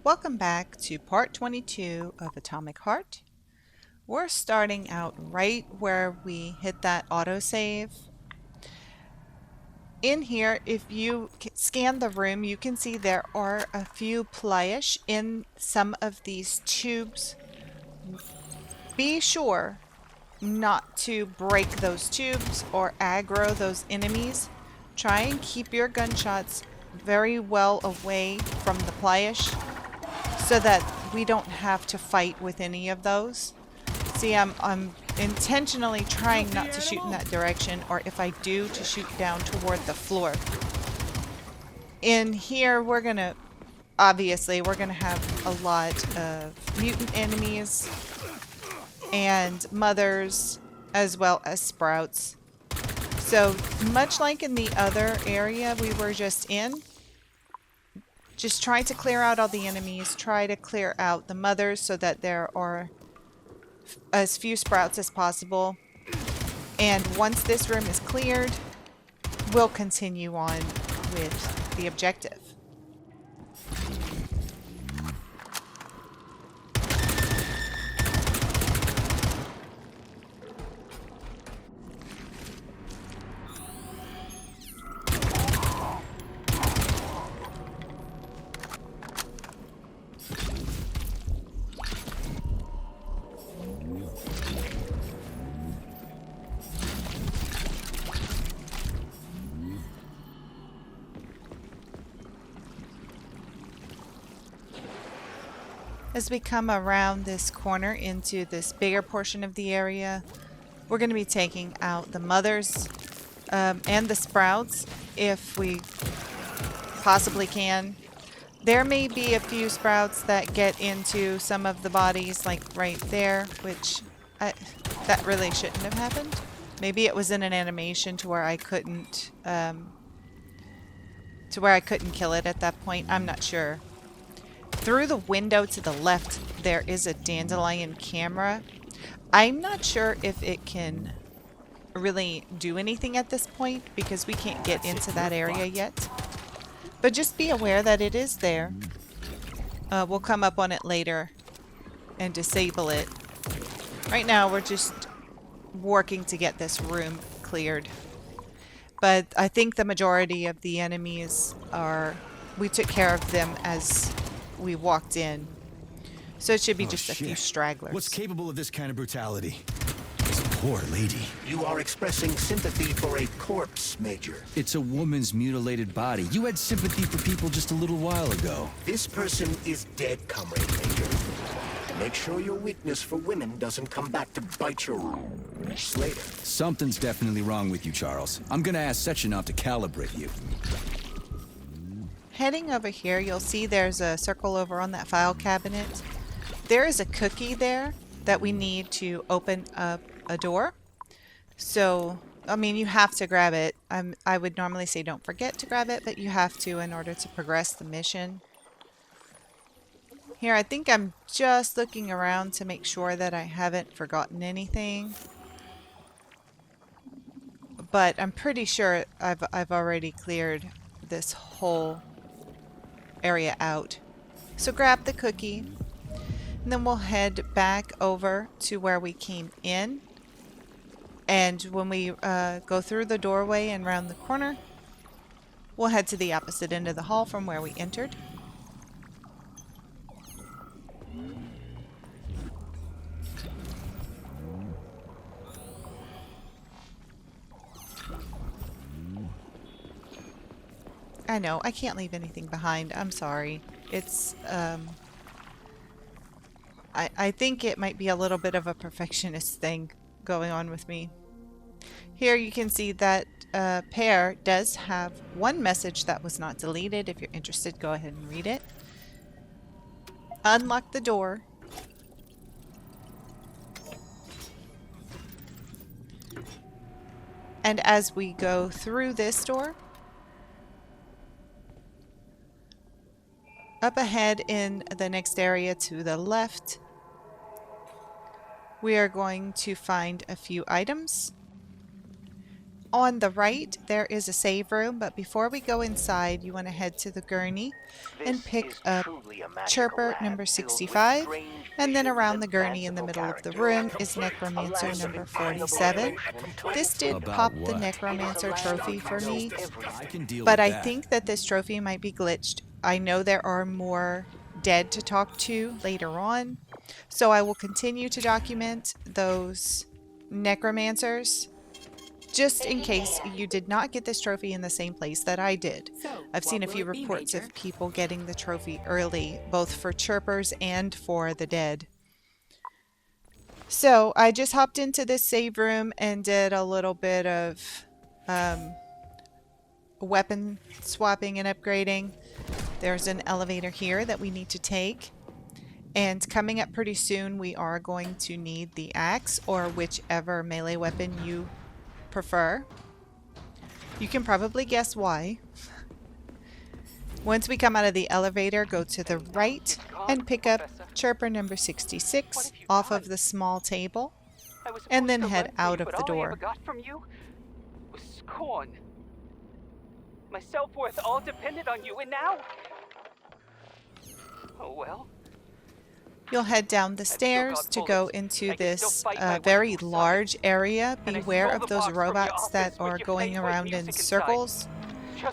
Welcome back to part 22 of Atomic Heart. We're starting out right where we hit that autosave. In here, if you scan the room, you can see there are a few plyish in some of these tubes. Be sure not to break those tubes or aggro those enemies. Try and keep your gunshots very well away from the plyish, so that we don't have to fight with any of those. See, I'm intentionally trying not to shoot in that direction, or if I do, to shoot down toward the floor. In here, obviously, we're gonna have a lot of mutant enemies and mothers, as well as sprouts. So, much like in the other area we were just in, just try to clear out all the enemies, try to clear out the mothers so that there are as few sprouts as possible. And once this room is cleared, we'll continue on with the objective. As we come around this corner into this bigger portion of the area, we're going to be taking out the mothers and the sprouts if we possibly can. There may be a few sprouts that get into some of the bodies, like right there, which that really shouldn't have happened. Maybe it was in an animation to where I couldn't kill it at that point. I'm not sure. Through the window to the left, there is a dandelion camera. I'm not sure if it can really do anything at this point because we can't get into that area yet. But just be aware that it is there. We'll come up on it later and disable it. Right now, we're just working to get this room cleared. But I think the majority of the enemies we took care of them as we walked in. So it should be just a few stragglers. What's capable of this kind of brutality? This poor lady. You are expressing sympathy for a corpse, Major. It's a woman's mutilated body. You had sympathy for people just a little while ago. This person is dead, Comrade Major. Make sure your weakness for women doesn't come back to bite your later. Something's definitely wrong with you, Charles. I'm gonna ask Sechenov to calibrate you. Heading over here, you'll see there's a circle over on that file cabinet. There is a cookie there that we need to open up a door. So, I mean, you have to grab it. I would normally say don't forget to grab it, but you have to in order to progress the mission. Here, I think I'm just looking around to make sure that I haven't forgotten anything. But I'm pretty sure I've already cleared this whole area out. So grab the cookie, and then we'll head back over to where we came in. And when we go through the doorway and round the corner, we'll head to the opposite end of the hall from where we entered. I know, I can't leave anything behind. I'm sorry. It's, I think it might be a little bit of a perfectionist thing going on with me. Here you can see that pair does have one message that was not deleted. If you're interested, go ahead and read it. Unlock the door. And as we go through this door, up ahead in the next area to the left, we are going to find a few items. on the right, there is a save room, but before we go inside, you want to head to the gurney and pick up Chirper number 65, and then around the gurney in the middle of the room is Necromancer number 47. This did About pop the what? Necromancer trophy for me, I can deal but with I that. think that this trophy might be glitched. I know there are more dead to talk to later on, so I will continue to document those Necromancers just in case you did not get this trophy in the same place that I did. I've seen a few reports of people getting the trophy early, both for chirpers and for the dead. So I just hopped into this save room and did a little bit of weapon swapping and upgrading. There's an elevator here that we need to take. And coming up pretty soon, we are going to need the axe or whichever melee weapon you prefer. You can probably guess why. Once we come out of the elevator, go to the right and pick up Chirper number 66 off of the small table, and then head out of the door. My self-worth all depended on you, and now... Oh well. You'll head down the stairs to go into this very large area. Beware of those robots that are going around in circles.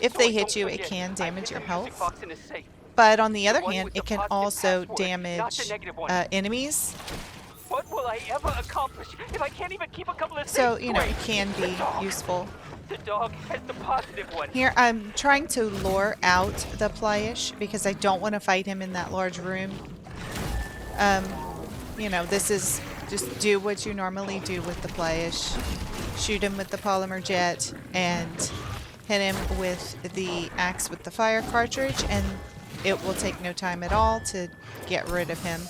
If they hit you, it can damage your health. But on the other hand, it can also damage enemies. What will I ever accomplish if I can't even keep a couple of So, things you know, straight? it can be useful. The dog has the positive one. Here, I'm trying to lure out the Plyish because I don't want to fight him in that large room. You know, this is just do what you normally do with the Plyish. Shoot him with the polymer jet and hit him with the axe with the fire cartridge, and it will take no time at all to get rid of him.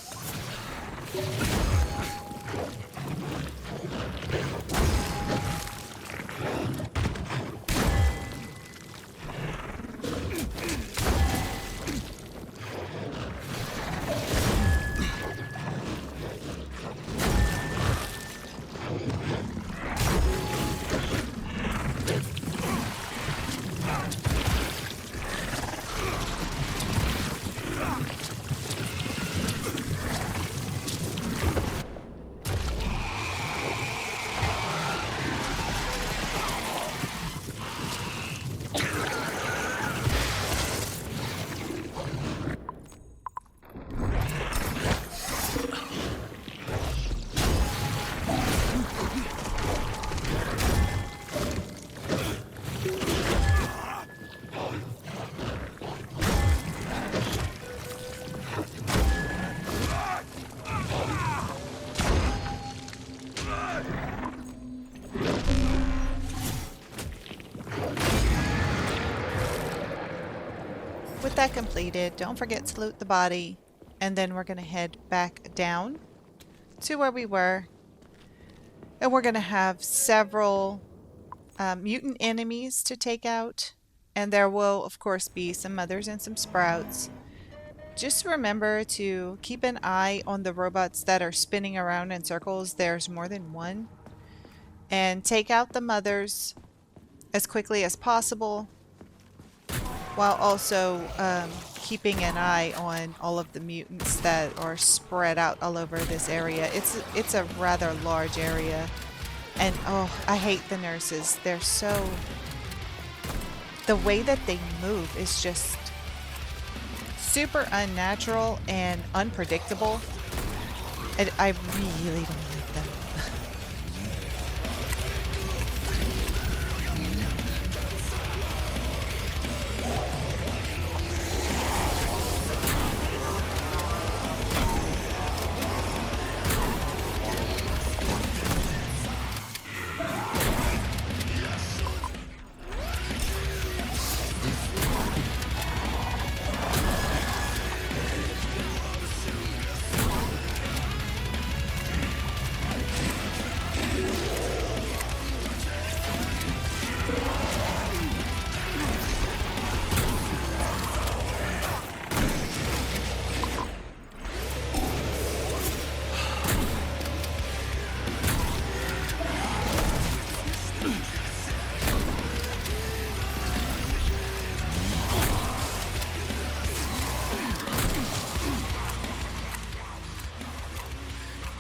With that completed, don't forget to loot the body, and then we're going to head back down to where we were. And we're going to have several mutant enemies to take out, and there will, of course, be some mothers and some sprouts. Just remember to keep an eye on the robots that are spinning around in circles. There's more than one. And take out the mothers as quickly as possible, while also keeping an eye on all of the mutants that are spread out all over this area. It's a rather large area, and oh, I hate the nurses. They're so... the way that they move is just super unnatural and unpredictable. And I really don't like them.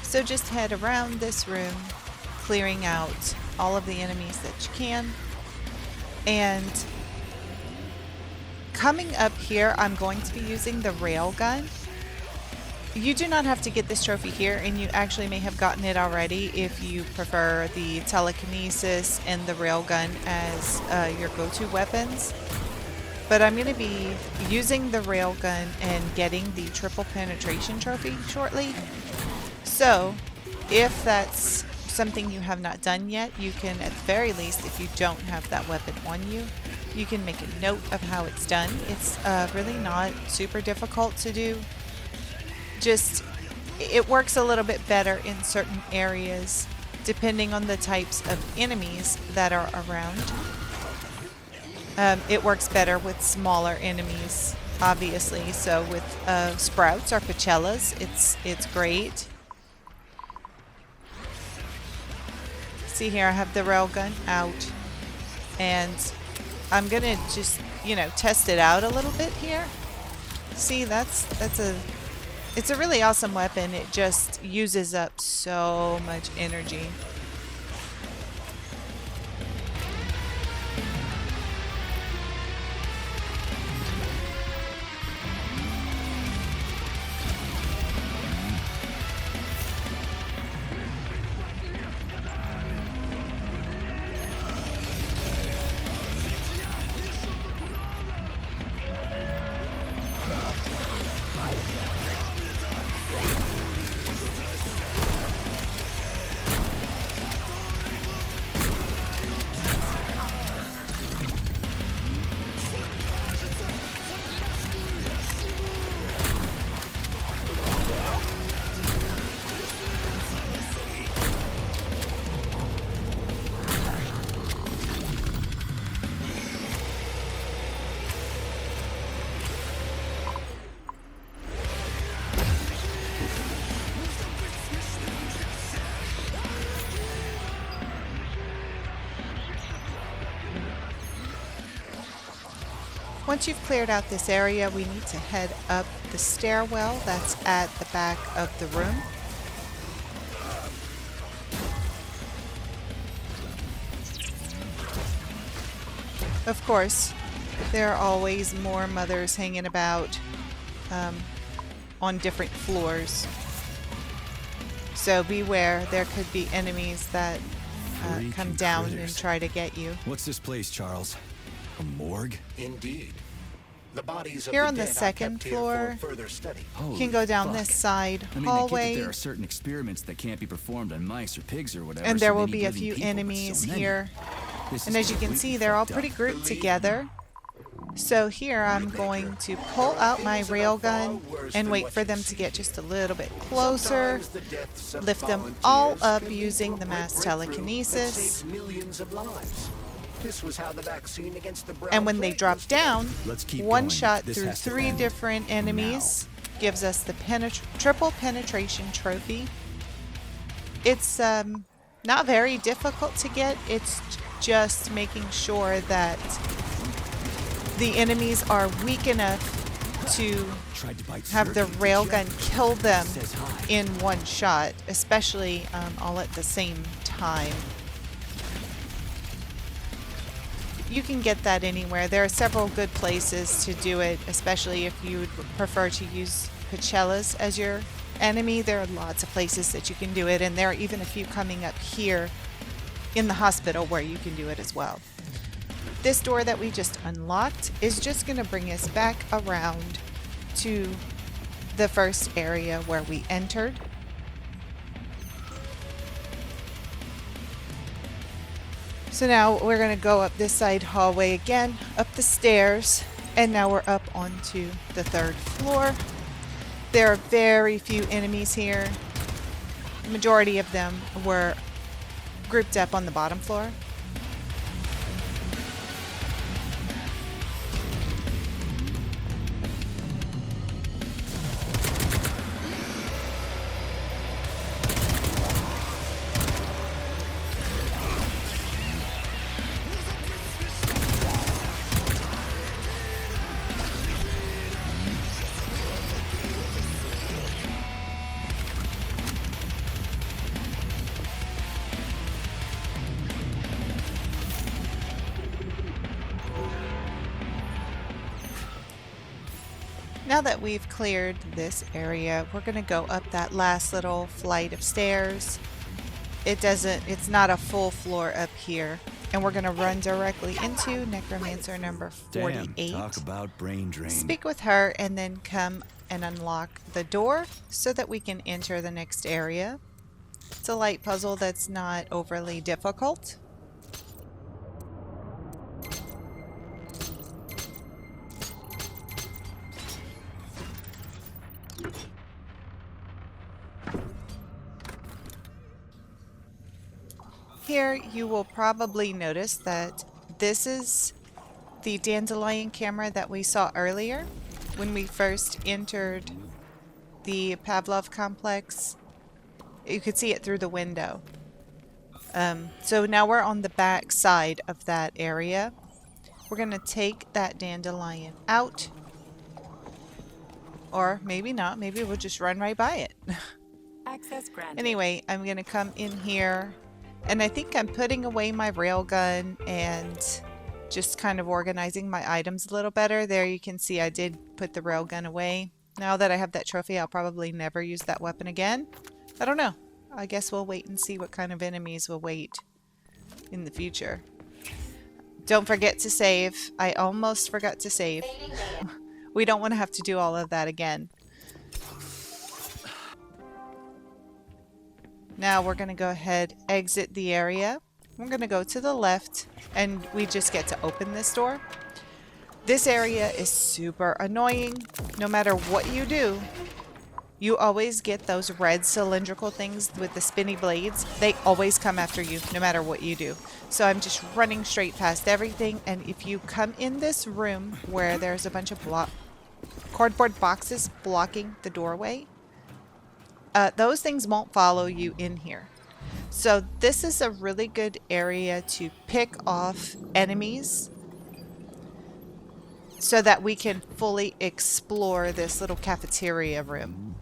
So just head around this room, clearing out all of the enemies that you can. And coming up here, I'm going to be using the railgun. You do not have to get this trophy here, and you actually may have gotten it already if you prefer the telekinesis and the railgun as your go-to weapons. But I'm going to be using the railgun and getting the triple penetration trophy shortly. So if that's something you have not done yet, you can, at the very least, if you don't have that weapon on you, you can make a note of how it's done. It's really not super difficult to do. Just, it works a little bit better in certain areas depending on the types of enemies that are around. It works better with smaller enemies, obviously. So with sprouts or pachellas, it's great. See here, I have the railgun out, and I'm gonna just, you know, test it out a little bit here. See, it's a really awesome weapon. It just uses up so much energy. Once you've cleared out this area, we need to head up the stairwell that's at the back of the room. Of course, there are always more mothers hanging about on different floors. So beware, there could be enemies that come down and try to get you. What's this place, Charles? A morgue? Indeed. The bodies of Here the on the dead are second kept here floor, for further study. you can go down this side I mean, I get hallway. that there are certain experiments that can't be performed on mice or pigs or whatever. And so there they will need be a living few people, but enemies so many. here. This And is as you can completely see, they're all fucked pretty up. grouped together. So here I'm going to pull out my railgun and wait for them to get just a little bit closer. Sometimes the deaths of Lift them all volunteers up can lead using to a the mass great breakthrough that telekinesis. saves millions of lives. This was how the vaccine against the brown And when they plague drop was developed. down, Let's keep one going. shot This through has to 3 end different enemies gives us the triple penetration trophy. It's not very difficult to get. It's just making sure that the enemies are weak enough to Tried to bite have the surgeons, railgun kill them Says hi. in one shot, especially all at the same time. You can get that anywhere. There are several good places to do it, especially if you would prefer to use pachellas as your enemy. There are lots of places that you can do it, and there are even a few coming up here in the hospital where you can do it as well. This door that we just unlocked is just going to bring us back around to the first area where we entered. So now we're going to go up this side hallway again, up the stairs, and now we're up onto the 3rd floor. There are very few enemies here. The majority of them were grouped up on the bottom floor. now that we've cleared this area, we're going to go up that last little flight of stairs. It's not a full floor up here. And we're going to run directly into Necromancer number 48. Damn, talk about brain drain. Speak with her and then come and unlock the door so that we can enter the next area. It's a light puzzle that's not overly difficult. Here you will probably notice that this is the dandelion camera that we saw earlier when we first entered the Pavlov complex. You could see it through the window. So now we're on the back side of that area. We're going to take that dandelion out. Or maybe not. Maybe we'll just run right by it. Access granted. Anyway, I'm going to come in here. And I think I'm putting away my railgun and just kind of organizing my items a little better. There you can see I did put the railgun away. Now that I have that trophy, I'll probably never use that weapon again. I don't know. I guess we'll wait and see what kind of enemies will wait in the future. Don't forget to save. I almost forgot to save. We don't want to have to do all of that again. Now we're going to go ahead, exit the area. We're going to go to the left and we just get to open this door. This area is super annoying. No matter what you do, you always get those red cylindrical things with the spinny blades. They always come after you no matter what you do. So I'm just running straight past everything. And if you come in this room where there's a bunch of cardboard boxes blocking the doorway, those things won't follow you in here. So this is a really good area to pick off enemies so that we can fully explore this little cafeteria room.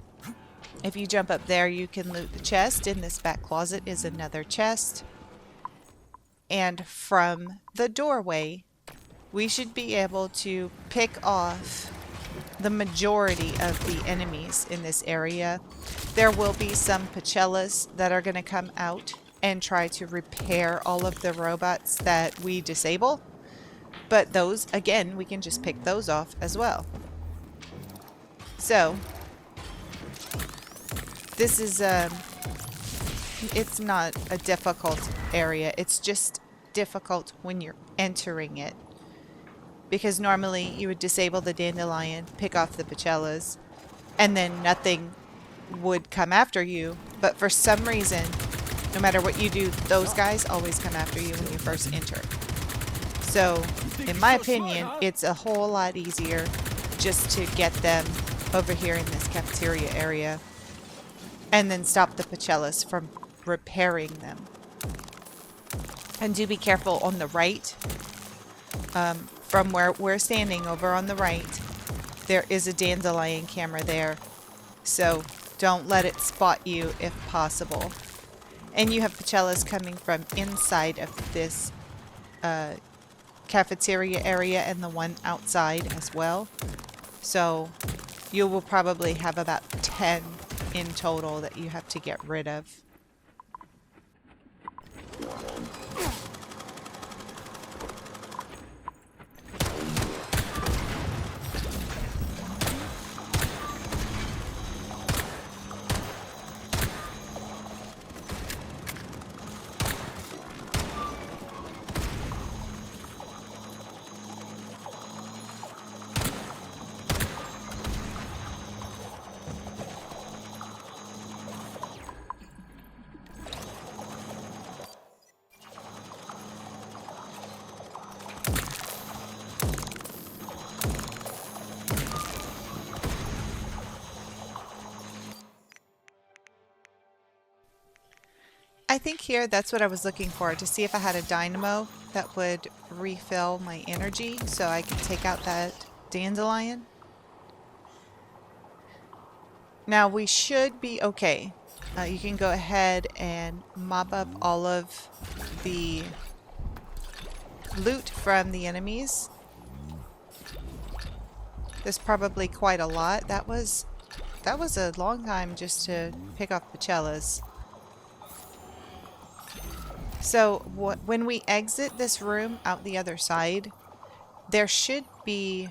If you jump up there, you can loot the chest. In this back closet is another chest. And from the doorway, we should be able to pick off the majority of the enemies in this area. There will be some Pachellas that are going to come out and try to repair all of the robots that we disable. But those, again, we can just pick those off as well. So, this is, it's not a difficult area. It's just difficult when you're entering it. Because normally you would disable the dandelion, pick off the Pachellas, and then nothing would come after you. But for some reason, no matter what you do, those guys always come after you when you first enter. So, in my opinion, it's a whole lot easier just to get them over here in this cafeteria area and then stop the Pachellas from repairing them. And do be careful on the right. From where we're standing over on the right, there is a dandelion camera there. So don't let it spot you if possible. And you have Pachellas coming from inside of this cafeteria area and the one outside as well. So you will probably have about 10 in total that you have to get rid of. I think here that's what I was looking for, to see if I had a dynamo that would refill my energy so I could take out that dandelion. Now we should be okay. You can go ahead and mop up all of the loot from the enemies. There's probably quite a lot. That was a long time just to pick off Pachellas. So when we exit this room out the other side, there should be,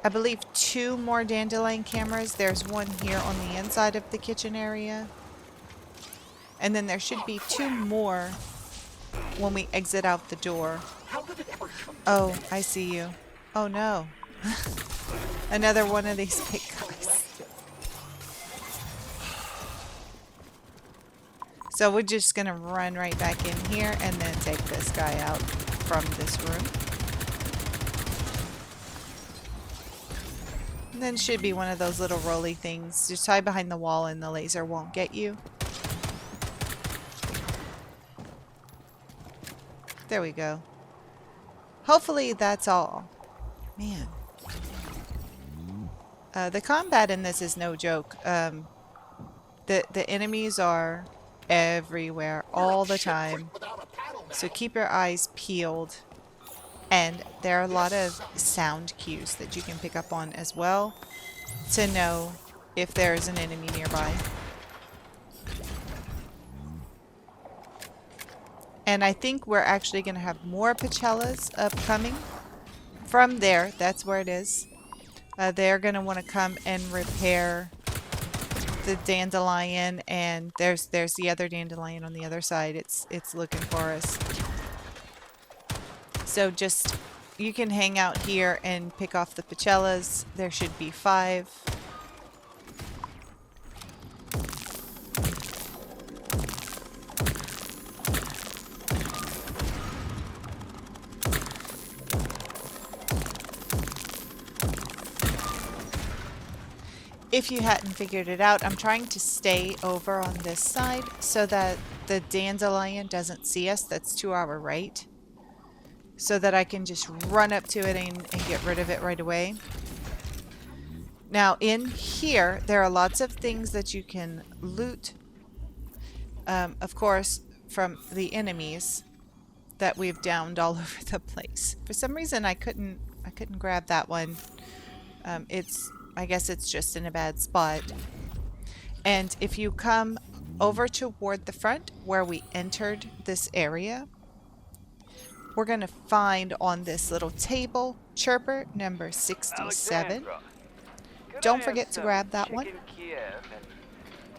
I believe, 2 more dandelion cameras. There's one here on the inside of the kitchen area. And then there should be 2 more when we exit out the door. Oh, I see you. Oh no. Another one of these big guys. So we're just gonna run right back in here and then take this guy out from this room. And then should be one of those little rolly things. Just hide behind the wall and the laser won't get you. There we go. Hopefully that's all. Man. The combat in this is no joke. The enemies are everywhere all the time. So keep your eyes peeled. And there are a lot of sound cues that you can pick up on as well to know if there is an enemy nearby. And I think we're actually going to have more Pachellas upcoming from there. That's where it is. They're going to want to come and repair the dandelion, and there's the other dandelion on the other side. It's looking for us. So just, you can hang out here and pick off the Pachellas. There should be 5. If you hadn't figured it out, I'm trying to stay over on this side so that the dandelion doesn't see us. That's to our right. So that I can just run up to it and get rid of it right away. Now in here, there are lots of things that you can loot. Of course, from the enemies that we've downed all over the place. For some reason, I couldn't grab that one. I guess it's just in a bad spot. And if you come over toward the front where we entered this area, we're going to find on this little table Chirper number 67. Don't forget to grab that one.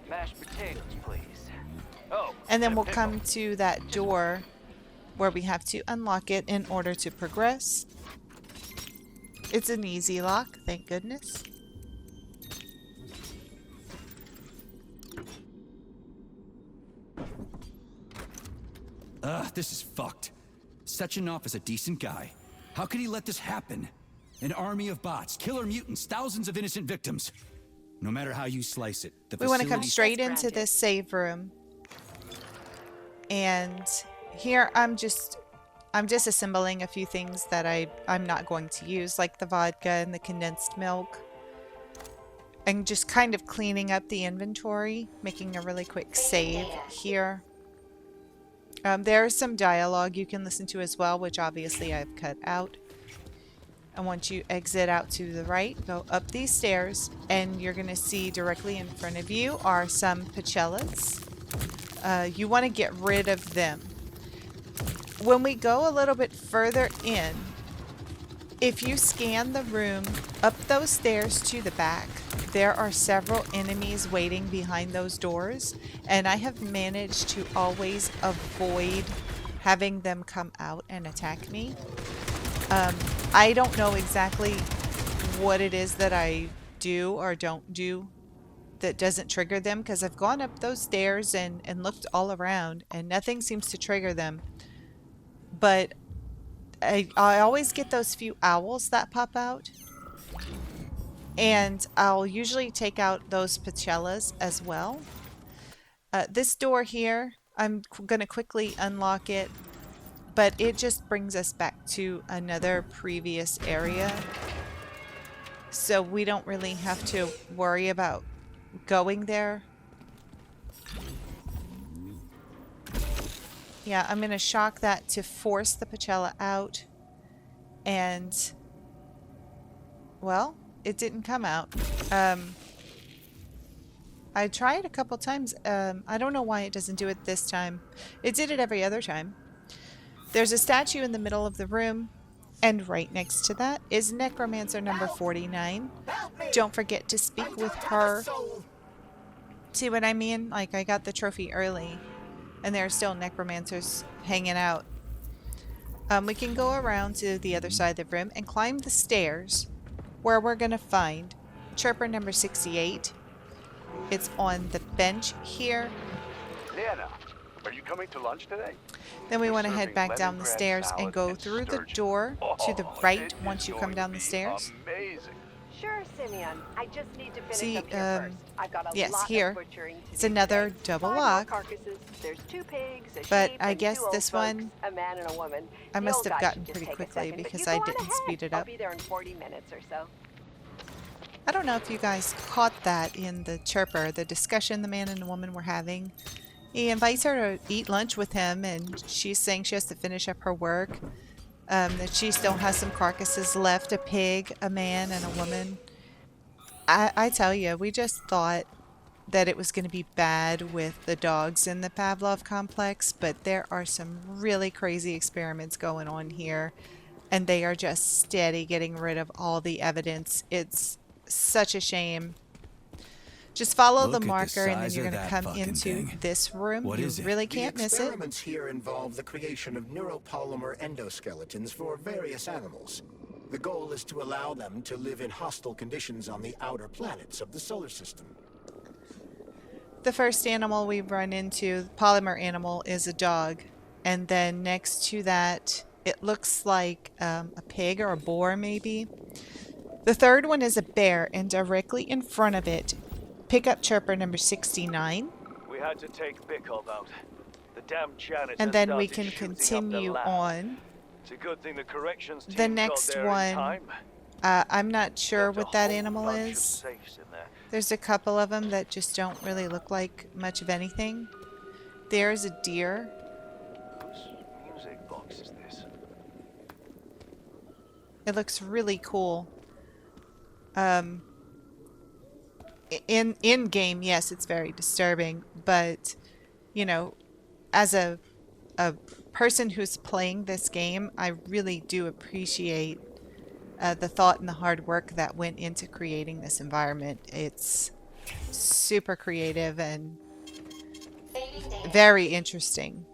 Mashed potatoes, please. Oh, And then we'll come to that door where we have to unlock it in order to progress. It's an easy lock, thank goodness. This is fucked. Sechenov is a decent guy. How could he let this happen? An army of bots, killer mutants, thousands of innocent victims. No matter how you slice it, the We want to come facility- straight into this save room. And here I'm just assembling a few things that I'm not going to use, like the vodka and the condensed milk. And just kind of cleaning up the inventory, making a really quick save here. There's some dialogue you can listen to as well, which obviously I've cut out. And once you exit out to the right, go up these stairs, and you're going to see directly in front of you are some Pachellas. You want to get rid of them. When we go a little bit further in, if you scan the room up those stairs to the back, there are several enemies waiting behind those doors, and I have managed to always avoid having them come out and attack me. I don't know exactly what it is that I do or don't do that doesn't trigger them, because I've gone up those stairs and looked all around and nothing seems to trigger them. But I always get those few owls that pop out. And I'll usually take out those Pachellas as well. This door here, I'm going to quickly unlock it. But it just brings us back to another previous area. So we don't really have to worry about going there. Yeah, I'm going to shock that to force the Pachella out. And, well, it didn't come out. I tried a couple times. I don't know why it doesn't do it this time. It did it every other time. There's a statue in the middle of the room, and right next to that is Necromancer number 49. Don't forget to speak with her. See what I mean? Like, I got the trophy early, and there are still Necromancers hanging out. We can go around to the other side of the room and climb the stairs, where we're going to find Chirper number 68. It's on the bench here. Leanna, are you coming to lunch today? Then we want to head Serving back down the lemongrass stairs and salad go and through the sturgeon. door to the Oh, right it once is you come going down to the be stairs. Amazing. Sure, Simeon. I just need to finish See, up here first. I've got a yes, lot here. of butchering to It's do another today. double 5 more lock. carcasses. There's 2 pigs, a But sheep, I and guess 2 old this folks, one, a man and a woman. I The must old have guy gotten should just pretty take a quickly second, but because you I go on didn't ahead. speed it I'll up. be there in 40 minutes or so. I don't know if you guys caught that in the Chirper, the discussion the man and the woman were having. He invites her to eat lunch with him, and she's saying she has to finish up her work. That she still has some carcasses left, a pig, a man, and a woman. I tell you, we just thought that it was going to be bad with the dogs in the Pavlov complex, but there are some really crazy experiments going on here, and they are just steady getting rid of all the evidence. It's such a shame. Just follow the Look at the marker, and then size you're of going to that come fucking into thing. this room. What You is it? really The can't miss it. experiments here involve the creation of neuropolymer endoskeletons for various animals. The goal is to allow them to live in hostile conditions on the outer planets of the solar system. The first animal we run into, the polymer animal, is a dog. And then next to that, it looks like a pig or a boar, maybe. The third one is a bear, and directly in front of it, pick up Chirper number 69. We had to take Bickle out. The damn janitor And then we started can shooting up the continue lab. on. It's a good thing the corrections team The got next there in one, time. I'm not sure Left a what that whole animal bunch of is. safes in there. There's a couple of them that just don't really look like much of anything. There's a deer. Whose music box is this? It looks really cool. In game, yes, it's very disturbing, but you know, as a person who's playing this game, I really do appreciate the thought and the hard work that went into creating this environment. It's super creative and very interesting.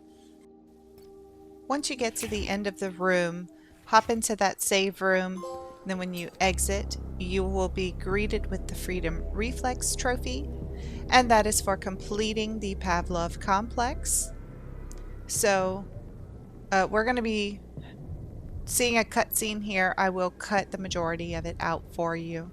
Once you get to the end of the room, hop into that save room. Then when you exit, you will be greeted with the Freedom Reflex trophy, and that is for completing the Pavlov complex. So we're going to be seeing a cutscene here. I will cut the majority of it out for you.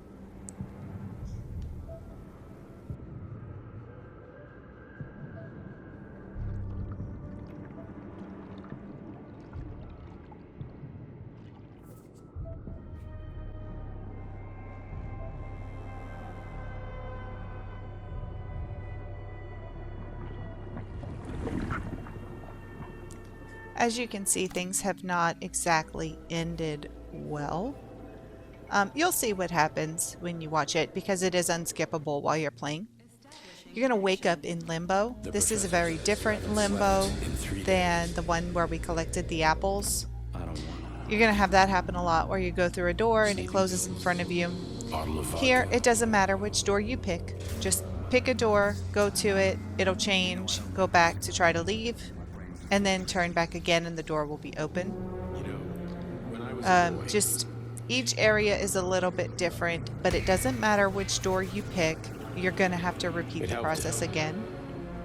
As you can see, things have not exactly ended well. You'll see what happens when you watch it because it is unskippable while you're playing. You're going to wake up in Limbo. This is a very different Limbo than the one where we collected the apples. You're going to have that happen a lot where you go through a door and it closes in front of you. Here, it doesn't matter which door you pick. Just pick a door, go to it, it'll change, go back to try to leave, and then turn back again and the door will be open. Just each area is a little bit different, but it doesn't matter which door you pick, you're going to have to repeat the process again.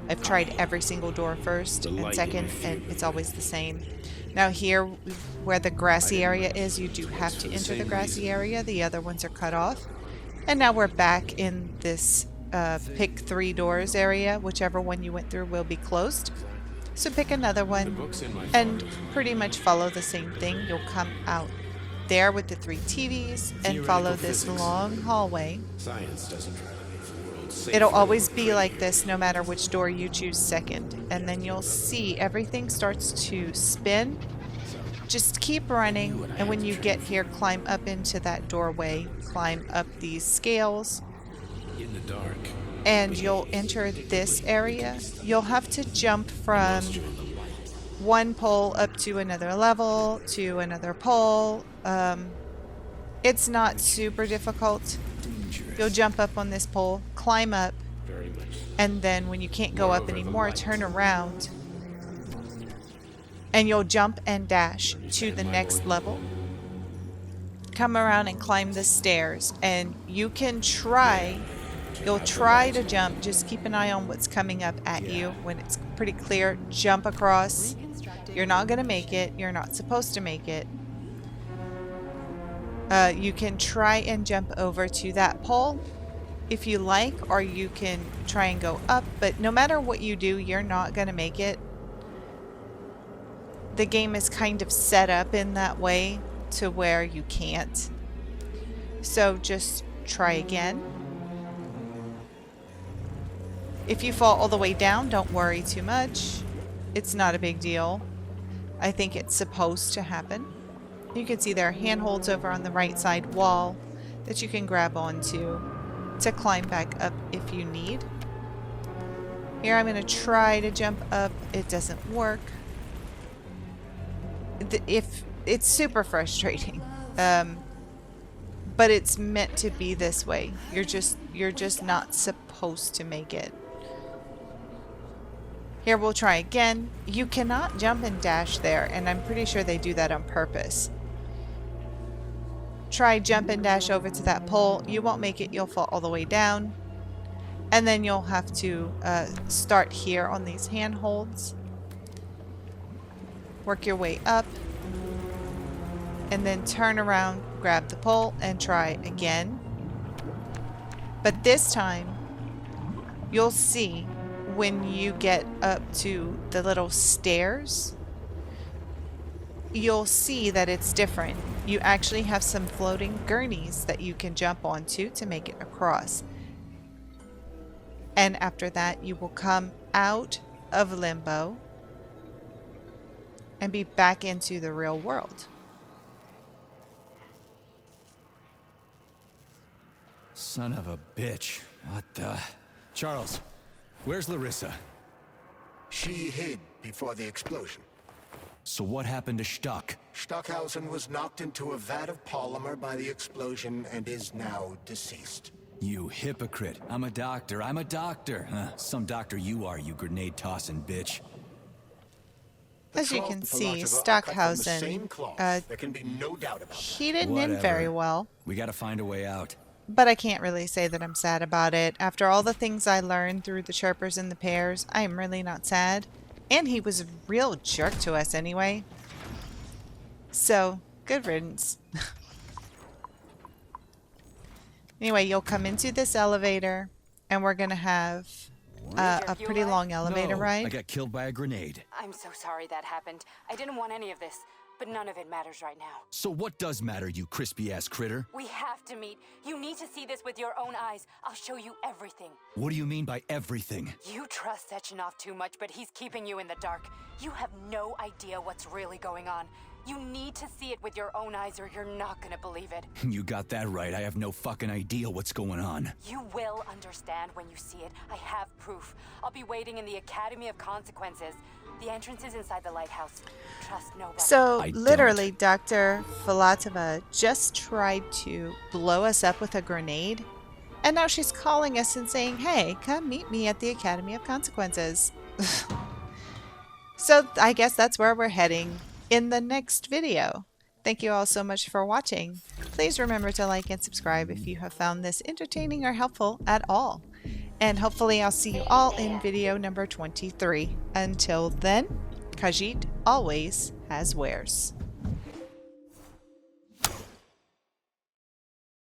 I've tried every single door first and second, and it's always the same. Now here, where the grassy area is, you do have to enter the grassy area. The other ones are cut off. And now we're back in this pick 3 doors area. Whichever one you went through will be closed. So pick another one and pretty much follow the same thing. You'll come out there with the 3 TVs and follow this long hallway. It'll always be like this no matter which door you choose second. And then you'll see everything starts to spin just keep running, and when you get here, climb up into that doorway, climb up these scales, In the dark. and you'll enter this area. You'll have to jump from one pole up to another level, to another pole. It's not super difficult. You'll jump up on this pole, climb up, Very much. and then when you can't go up anymore, turn around, and you'll jump and dash to the next level. Come around and climb the stairs, and you can you'll try to jump. Just keep an eye on what's coming up at you. When it's pretty clear, jump across. You're not going to make it. You're not supposed to make it. You can try and jump over to that pole if you like, or you can try and go up, but no matter what you do, you're not going to make it. The game is kind of set up in that way to where you can't. So just try again. If you fall all the way down, don't worry too much. It's not a big deal. I think it's supposed to happen. You can see there are handholds over on the right side wall that you can grab onto to climb back up if you need. Here I'm going to try to jump up. It doesn't work. If it's super frustrating, but it's meant to be this way. You're just not supposed to make it. Here we'll try again. You cannot jump and dash there, and I'm pretty sure they do that on purpose. Try jump and dash over to that pole. You won't make it. You'll fall all the way down, and then you'll have to start here on these handholds. Work your way up, and then turn around, grab the pole, and try again. But this time, you'll see when you get up to the little stairs, you'll see that it's different. You actually have some floating gurneys that you can jump onto to make it across. And after that, you will come out of Limbo and be back into the real world. Son of a bitch. What the... Charles, where's Larissa? She hid before the explosion. So what happened to Stuck? Stockhausen was knocked into a vat of polymer by the explosion and is now deceased. You hypocrite. I'm a doctor. I'm a doctor. Some doctor you are, you grenade-tossing bitch. As you can see, Stockhausen, there can be no doubt about he didn't end very well. We gotta find a way out. But I can't really say that I'm sad about it. After all the things I learned through the Chirpers and the pairs, I am really not sad. And he was a real jerk to us anyway. So, good riddance. Anyway, you'll come into this elevator, and we're going to have a pretty long elevator ride. I got killed by a grenade. I'm so sorry that happened. I didn't want any of this, but none of it matters right now. So what does matter, you crispy-ass critter? We have to meet. You need to see this with your own eyes. I'll show you everything. What do you mean by everything? You trust Sechenov too much, but he's keeping you in the dark. You have no idea what's really going on. You need to see it with your own eyes or you're not gonna believe it. You got that right. I have no fucking idea what's going on. You will understand when you see it. I have proof. I'll be waiting in the Academy of Consequences. The entrance is inside the lighthouse. Trust nobody. So, I literally, Dr. Filatova just tried to blow us up with a grenade. And now she's calling us and saying, hey, come meet me at the Academy of Consequences. So, I guess that's where we're heading in the next video. Thank you all so much for watching. Please remember to like and subscribe if you have found this entertaining or helpful at all. And hopefully I'll see you all in video number 23. Until then, Khajiit always has wares.